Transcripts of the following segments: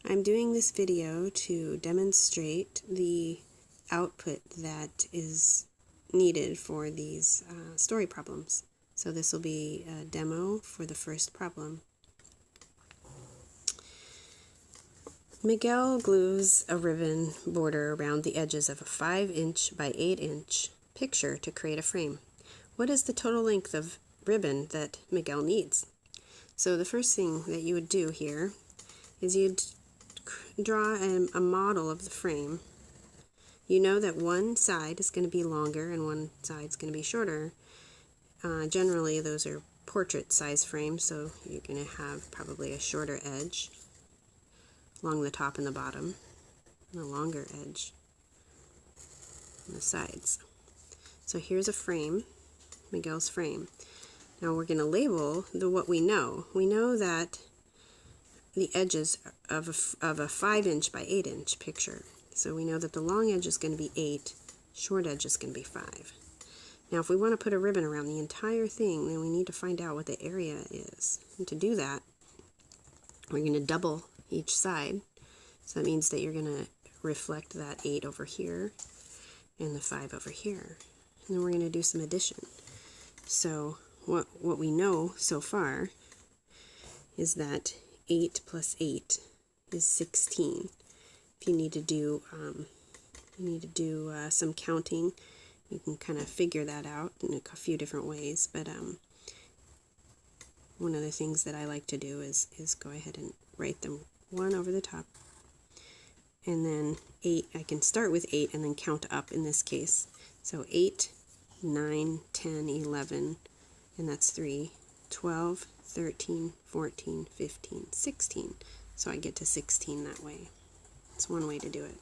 I'm doing this video to demonstrate the output that is needed for these story problems. So this will be a demo for the first problem. Miguel glues a ribbon border around the edges of a 5" by 8" picture to create a frame. What is the total length of ribbon that Miguel needs? So the first thing that you would do here is you'd draw a model of the frame. You know that one side is going to be longer and one side is going to be shorter. Generally those are portrait size frames, so you're going to have probably a shorter edge along the top and the bottom, and a longer edge on the sides. So here's a frame, Miguel's frame. Now we're going to label what we know. We know that the edges of a 5" by 8" picture. So we know that the long edge is going to be 8, short edge is going to be 5. Now if we want to put a ribbon around the entire thing, then we need to find out what the area is. And to do that, we're going to double each side. So that means that you're going to reflect that 8 over here and the 5 over here. And then we're going to do some addition. So what we know so far is that 8 plus 8 is 16. If you need to do some counting, you can kind of figure that out in a few different ways. But one of the things that I like to do is go ahead and write them one over the top, and then 8. I can start with 8 and then count up in this case. So 8, 9, 10, 11, and that's 3, 12, 13, 14, 15, 16. So I get to 16 that way. That's one way to do it.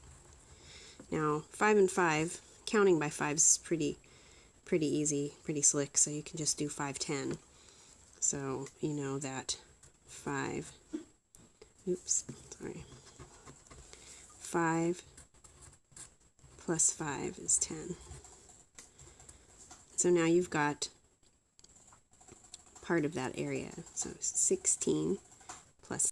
Now 5 and 5, counting by 5s is pretty easy, pretty slick, so you can just do 5, 10. So you know that 5 plus 5 is 10. So now you've got part of that area. So 16